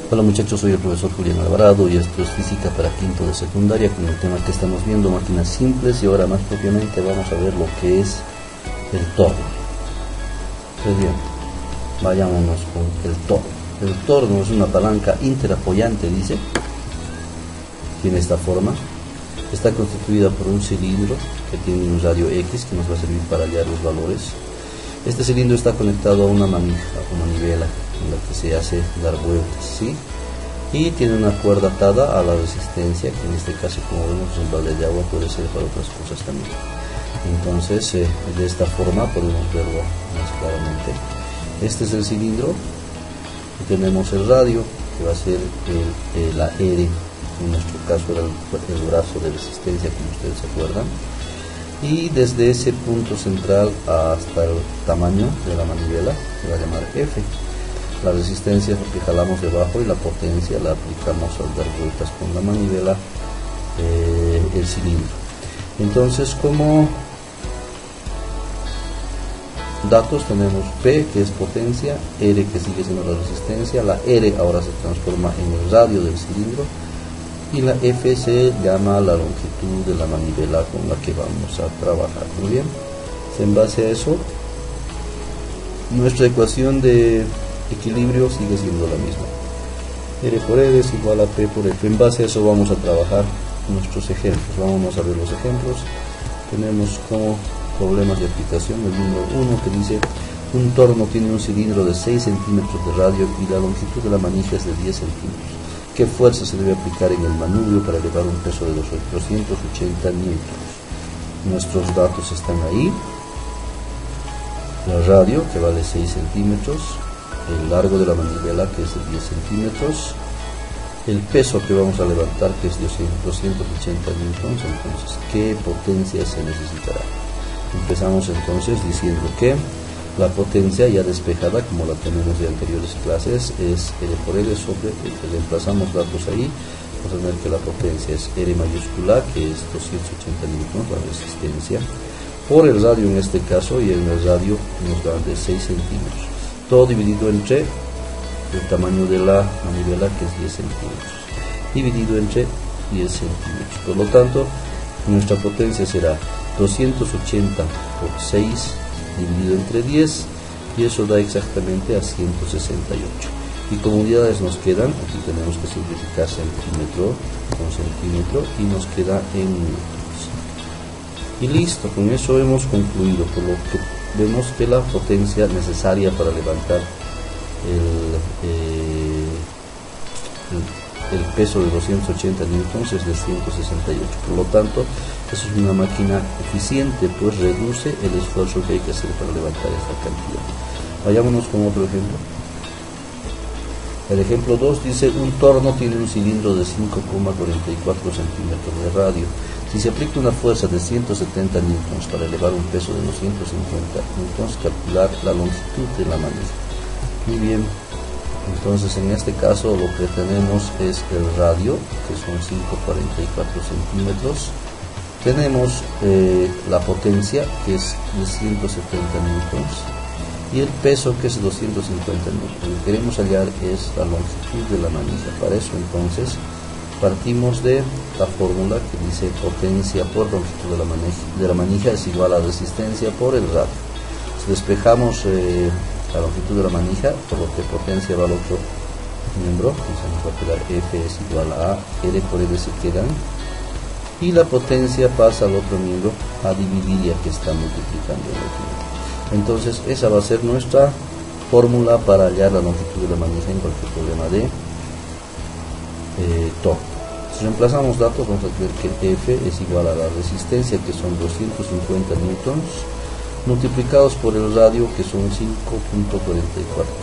Hola muchachos, soy el profesor Julián Alvarado y esto es Física para quinto de secundaria con el tema que estamos viendo, máquinas simples, y ahora más propiamente vamos a ver lo que es el torno. Pues bien, vayámonos con el torno. El torno es una palanca interapoyante, dice, tiene esta forma, está constituida por un cilindro que tiene un radio X que nos va a servir para hallar los valores. Este cilindro está conectado a una manija o manivela en la que se hace dar vueltas, ¿sí? Y tiene una cuerda atada a la resistencia, que en este caso, como vemos, un balde de agua, puede ser para otras cosas también. Entonces, de esta forma podemos verlo más claramente. Este es el cilindro y tenemos el radio, que va a ser la R, en nuestro caso era el brazo de resistencia, como ustedes se acuerdan. Y desde ese punto central hasta el tamaño de la manivela se va a llamar F. La resistencia es lo que jalamos debajo y la potencia la aplicamos al dar vueltas con la manivela el cilindro. Entonces, como datos tenemos P, que es potencia, R, que sigue siendo la resistencia, la R ahora se transforma en el radio del cilindro, y la F se llama la longitud de la manivela con la que vamos a trabajar. Muy bien, en base a eso, nuestra ecuación de equilibrio sigue siendo la misma. R por R es igual a P por F. En base a eso vamos a trabajar nuestros ejemplos. Vamos a ver los ejemplos. Tenemos como problemas de aplicación el número 1, que dice: un torno tiene un cilindro de 6 centímetros de radio y la longitud de la manija es de 10 centímetros. ¿Qué fuerza se debe aplicar en el manubrio para elevar un peso de 280 newtons? Nuestros datos están ahí. La radio, que vale 6 centímetros, el largo de la manivela, que es de 10 centímetros, el peso que vamos a levantar, que es de 280 newtons. Entonces, ¿qué potencia se necesitará? Empezamos entonces diciendo que la potencia ya despejada, como la tenemos de anteriores clases, es R por R sobre F. Reemplazamos datos ahí, vamos a ver que la potencia es R mayúscula, que es 280 newtons, la resistencia, por el radio en este caso, y en el radio nos dan de 6 centímetros. Todo dividido entre el tamaño de la manivela, que es 10 centímetros, dividido entre 10 centímetros. Por lo tanto, nuestra potencia será 280 por 6 dividido entre 10, y eso da exactamente a 168. Y como unidades nos quedan, aquí tenemos que simplificar centímetro con centímetro, y nos queda en newtons. Y listo, con eso hemos concluido, por lo que vemos que la potencia necesaria para levantar el peso de 280 newtons es de 168. Por lo tanto, eso es una máquina eficiente, pues reduce el esfuerzo que hay que hacer para levantar esta cantidad. Vayámonos con otro ejemplo. El ejemplo 2 dice: un torno tiene un cilindro de 5,44 centímetros de radio. Si se aplica una fuerza de 170 newtons para elevar un peso de 250 newtons, calcular la longitud de la manija. Muy bien, entonces en este caso lo que tenemos es el radio, que son 5,44 centímetros. Tenemos la potencia, que es de 170 newtons, y el peso, que es 250 newtons. Lo que queremos hallar es la longitud de la manija. Para eso entonces partimos de la fórmula que dice potencia por longitud de la manija es igual a resistencia por el radio. Si despejamos la longitud de la manija, por lo que potencia va al otro miembro, entonces nos va a quedar F es igual a R por R, se quedan, y la potencia pasa al otro miembro a dividir, ya que está multiplicando el otro miembro. Entonces esa va a ser nuestra fórmula para hallar la longitud de la manija en cualquier problema de torno. Si reemplazamos datos, vamos a ver que F es igual a la resistencia, que son 250 newtons, multiplicados por el radio, que son 5,44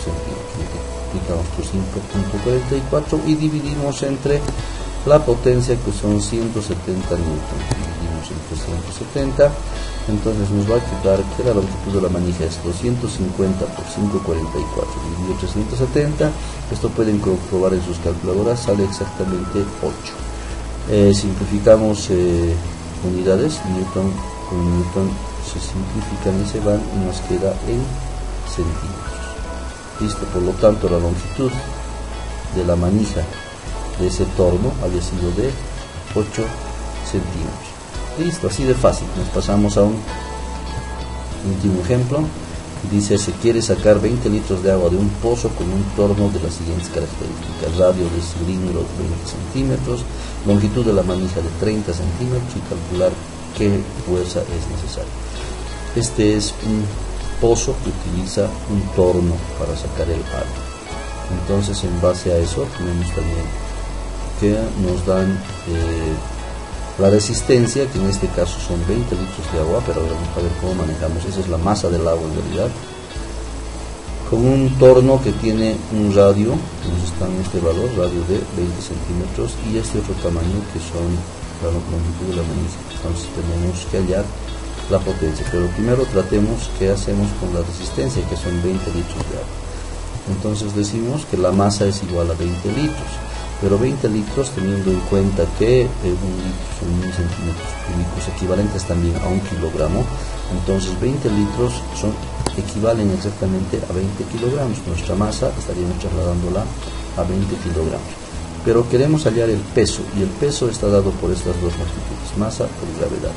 centímetros. Multiplicamos por 5,44 y dividimos entre la potencia, que son 170 newtons. Dividimos entre 170, entonces nos va a quedar que la longitud de la manija es 250 por 5,44 dividido entre 170. Esto pueden comprobar en sus calculadoras, sale exactamente 8. Simplificamos unidades, newton con newton se simplifican y se van, y nos queda en centímetros. Listo, por lo tanto la longitud de la manija de ese torno había sido de 8 centímetros. Listo, así de fácil. Nos pasamos a un último ejemplo. Dice: se quiere sacar 20 litros de agua de un pozo con un torno de las siguientes características: radio del cilindro 20 centímetros, longitud de la manija de 30 centímetros y calcular qué fuerza es necesaria. Este es un pozo que utiliza un torno para sacar el agua. Entonces, en base a eso tenemos también que nos dan la resistencia, que en este caso son 20 litros de agua, pero ahora vamos a ver cómo manejamos. Esa es la masa del agua en realidad, con un torno que tiene un radio, nos está en este valor, radio de 20 centímetros, y este otro tamaño que son la longitud de la manija. Entonces tenemos que hallar la potencia, pero primero tratemos qué hacemos con la resistencia, que son 20 litros de agua. Entonces decimos que la masa es igual a 20 litros, pero 20 litros teniendo en cuenta que un litro son 1000 centímetros cúbicos, equivalentes también a un kilogramo. Entonces 20 litros equivalen exactamente a 20 kilogramos. Nuestra masa estaríamos trasladándola a 20 kilogramos, pero queremos hallar el peso, y el peso está dado por estas dos magnitudes, masa por gravedad.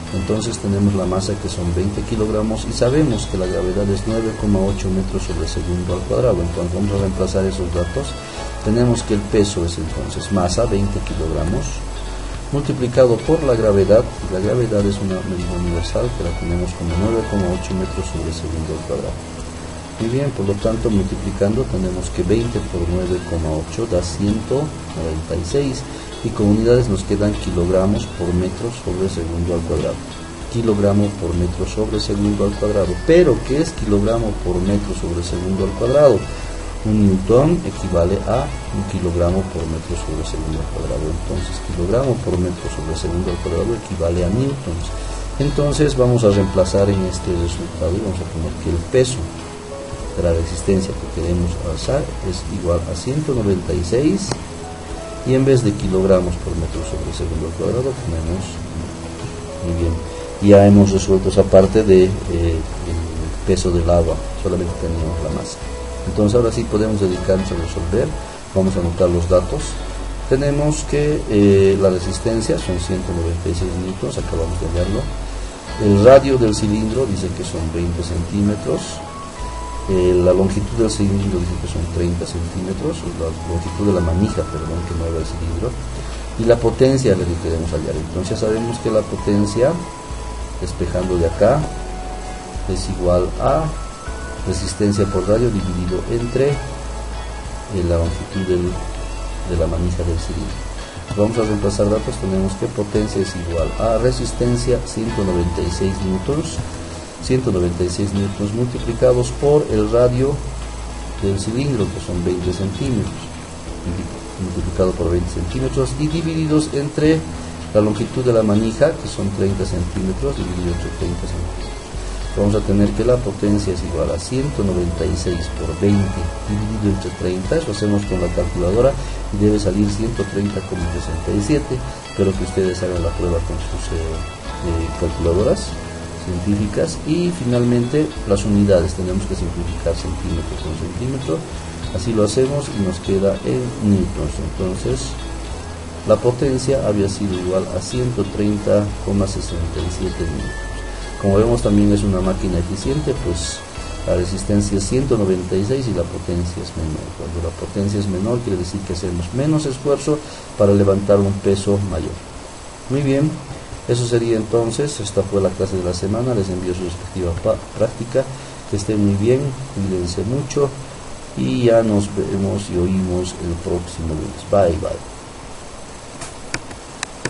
Entonces tenemos la masa, que son 20 kilogramos, y sabemos que la gravedad es 9,8 metros sobre segundo al cuadrado. Entonces vamos a reemplazar esos datos. Tenemos que el peso es entonces masa, 20 kilogramos, multiplicado por la gravedad. La gravedad es una medida universal que la tenemos como 9,8 metros sobre segundo al cuadrado. Muy bien, por lo tanto, multiplicando tenemos que 20 por 9,8 da 196, y con unidades nos quedan kilogramos por metro sobre segundo al cuadrado. Kilogramo por metro sobre segundo al cuadrado. Pero, ¿qué es kilogramo por metro sobre segundo al cuadrado? Un newton equivale a un kilogramo por metro sobre segundo al cuadrado. Entonces, kilogramo por metro sobre segundo al cuadrado equivale a newtons. Entonces, vamos a reemplazar en este resultado y vamos a poner que el peso de la resistencia que queremos alzar es igual a 196, y en vez de kilogramos por metro sobre segundo al cuadrado ponemos, muy bien, ya hemos resuelto esa parte de el peso del agua, solamente teníamos la masa. Entonces ahora sí podemos dedicarnos a resolver. Vamos a anotar los datos. Tenemos que la resistencia son 196 newtons, acabamos de hallarlo. El radio del cilindro dice que son 20 centímetros. La longitud del cilindro dice que son 30 centímetros, la longitud de la manija, perdón, que mueve el cilindro, y la potencia es la que queremos hallar. Entonces ya sabemos que la potencia, despejando de acá, es igual a resistencia por radio dividido entre la longitud de la manija del cilindro. Vamos a reemplazar datos. Tenemos que potencia es igual a resistencia 196 newtons, 196 newtons multiplicados por el radio del cilindro, que son 20 centímetros, multiplicado por 20 centímetros, y divididos entre la longitud de la manija, que son 30 centímetros, dividido entre 30 centímetros. Vamos a tener que la potencia es igual a 196 por 20 dividido entre 30, eso hacemos con la calculadora y debe salir 130,67, pero que ustedes hagan la prueba con sus calculadoras científicas. Y finalmente las unidades, tenemos que simplificar centímetro con centímetro, así lo hacemos y nos queda en newtons. Entonces la potencia había sido igual a 130,67 newtons. Como vemos, también es una máquina eficiente, pues la resistencia es 196 y la potencia es menor. Cuando la potencia es menor quiere decir que hacemos menos esfuerzo para levantar un peso mayor. Muy bien, eso sería entonces. Esta fue la clase de la semana. Les envío su respectiva práctica. Que estén muy bien, cuídense mucho y ya nos vemos y oímos el próximo lunes. Bye bye.